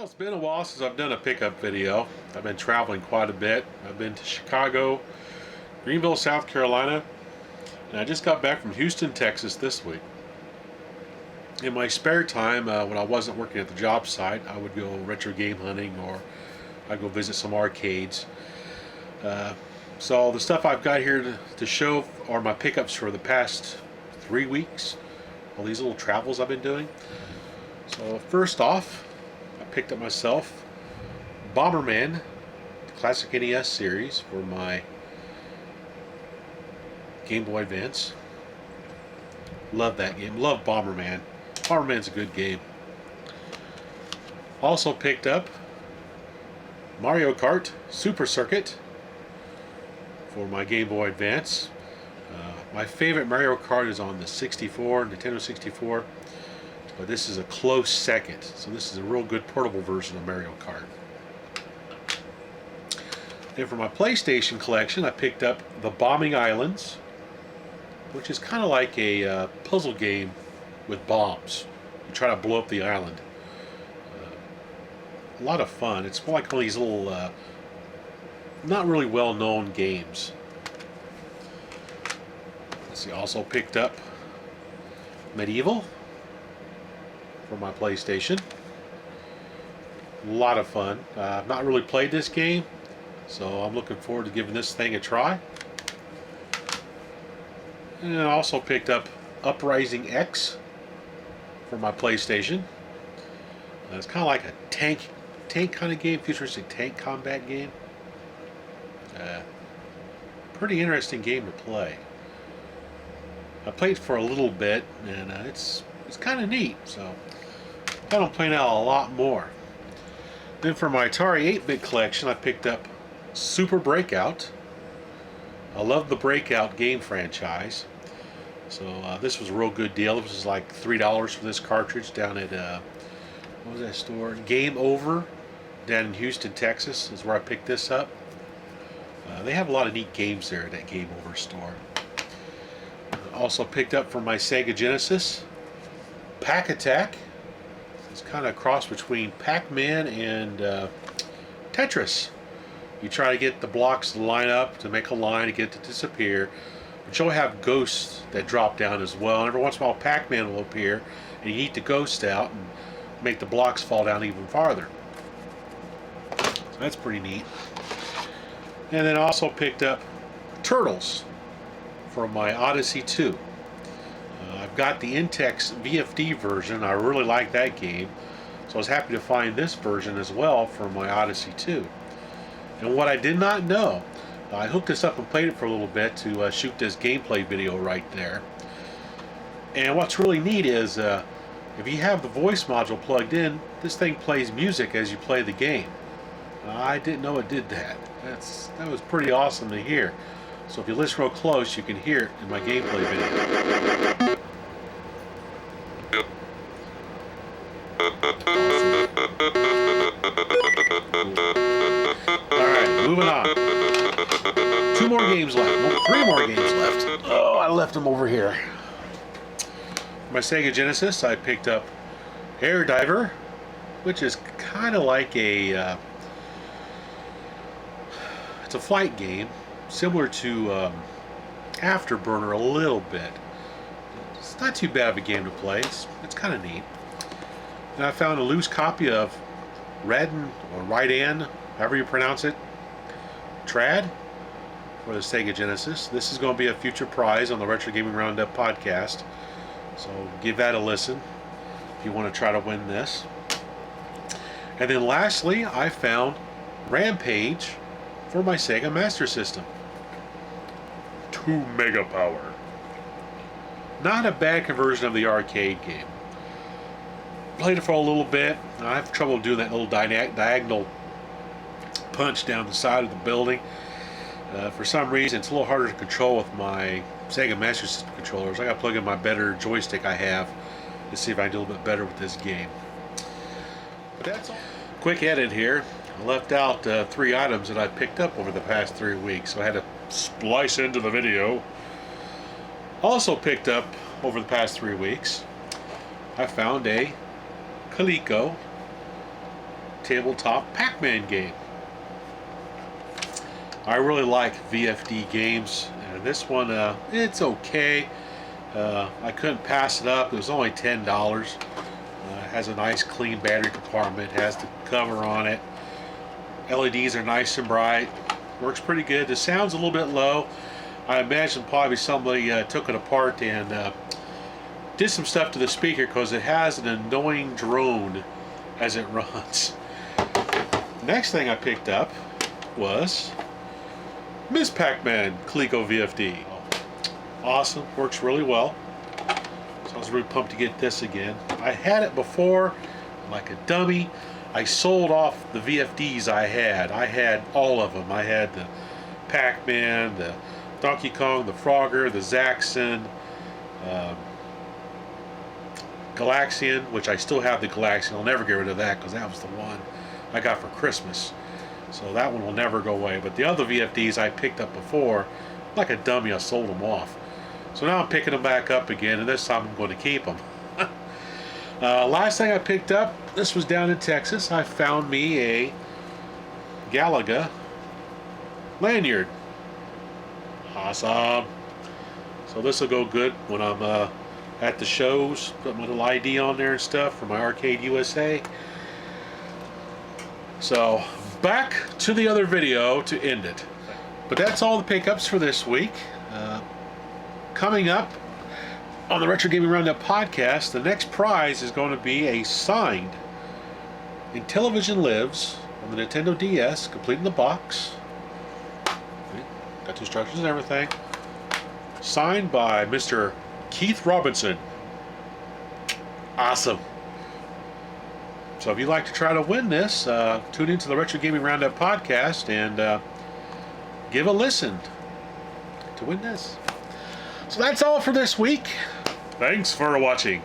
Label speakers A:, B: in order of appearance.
A: it's been a while since I've done a pickup video. I've been traveling quite a bit. I've been to Chicago, Greenville, South Carolina, and I just got back from Houston, Texas this week. In my spare time, when I wasn't working at the job site, I would go retro game hunting or I'd go visit some arcades. So the stuff I've got here to show are my pickups for the past 3 weeks. All these little travels I've been doing. So first off, I picked up myself Bomberman, the classic NES series for my Game Boy Advance. Love that game. Love Bomberman. Bomberman's a good game. Also picked up Mario Kart Super Circuit for my Game Boy Advance. My favorite Mario Kart is on the 64, Nintendo 64, but this is a close second. So this is a real good portable version of Mario Kart. Then for my PlayStation collection, I picked up The Bombing Islands, which is kind of like a puzzle game with bombs. You try to blow up the island. A lot of fun. It's more like one of these little, not really well-known games. Let's see, also picked up Medieval for my PlayStation. A lot of fun. I've not really played this game, so I'm looking forward to giving this thing a try. And I also picked up Uprising X for my PlayStation. It's kind of like a tank kind of game, futuristic tank combat game. Pretty interesting game to play. I played for a little bit, and it's kind of neat. So I plan on playing out a lot more. Then for my Atari 8-bit collection, I picked up Super Breakout. I love the Breakout game franchise. So this was a real good deal. This was like $3 for this cartridge down at what was that store? Game Over down in Houston, Texas is where I picked this up. They have a lot of neat games there at that Game Over store. Also picked up from my Sega Genesis Pack Attack. It's kind of a cross between Pac-Man and Tetris. You try to get the blocks to line up to make a line to get it to disappear. But you'll have ghosts that drop down as well. And every once in a while Pac-Man will appear and you eat the ghost out and make the blocks fall down even farther. So that's pretty neat. And then also picked up Turtles for my Odyssey 2. I've got the Intex VFD version. I really like that game. So I was happy to find this version as well for my Odyssey 2. And what I did not know, I hooked this up and played it for a little bit to shoot this gameplay video right there. And what's really neat is if you have the voice module plugged in, this thing plays music as you play the game. I didn't know it did that. That was pretty awesome to hear. So if you listen real close, you can hear it in my gameplay video. Alright, moving on. 2 more games left. Well, 3 more games left. Oh, I left them over here. For my Sega Genesis, I picked up Air Diver, which is kind of like a it's a flight game, similar to Afterburner a little bit. It's not too bad of a game to play. It's kind of neat. And I found a loose copy of Radan, or Rydan, however you pronounce it, Trad, for the Sega Genesis. This is going to be a future prize on the Retro Gaming Roundup podcast. So give that a listen if you want to try to win this. And then lastly, I found Rampage for my Sega Master System. 2 mega power. Not a bad conversion of the arcade game. Played it for a little bit. I have trouble doing that little diagonal punch down the side of the building. For some reason, it's a little harder to control with my Sega Master System controllers. I got to plug in my better joystick I have to see if I can do a little bit better with this game. But that's all. Quick edit here. I left out 3 items that I picked up over the past 3 weeks, so I had to splice into the video. Also picked up over the past 3 weeks, I found a Coleco tabletop Pac-Man game. I really like VFD games, and this one, it's okay. I couldn't pass it up. It was only $10. It has a nice clean battery compartment, has the cover on it. LEDs are nice and bright. Works pretty good. The sound's a little bit low. I imagine probably somebody took it apart and did some stuff to the speaker, because it has an annoying drone as it runs. Next thing I picked up was Ms. Pac-Man Coleco VFD. Awesome, works really well. So I was really pumped to get this again. I had it before, like a dummy. I sold off the VFDs I had. I had all of them. I had the Pac-Man, the Donkey Kong, the Frogger, the Zaxxon, Galaxian, which I still have the Galaxian. I'll never get rid of that, because that was the one I got for Christmas. So that one will never go away. But the other VFDs I picked up before, like a dummy, I sold them off. So now I'm picking them back up again, and this time I'm going to keep them. Last thing I picked up, this was down in Texas. I found me a Galaga lanyard. Awesome. So this will go good when I'm at the shows. Put my little ID on there and stuff for my Arcade USA. So back to the other video to end it. But that's all the pickups for this week. Coming up on the Retro Gaming Roundup podcast, the next prize is going to be a signed Intellivision Lives on the Nintendo DS, complete in the box. Got the instructions and everything. Signed by Mr. Keith Robinson. Awesome. So if you'd like to try to win this, tune into the Retro Gaming Roundup podcast and give a listen to win this. So that's all for this week. Thanks for watching.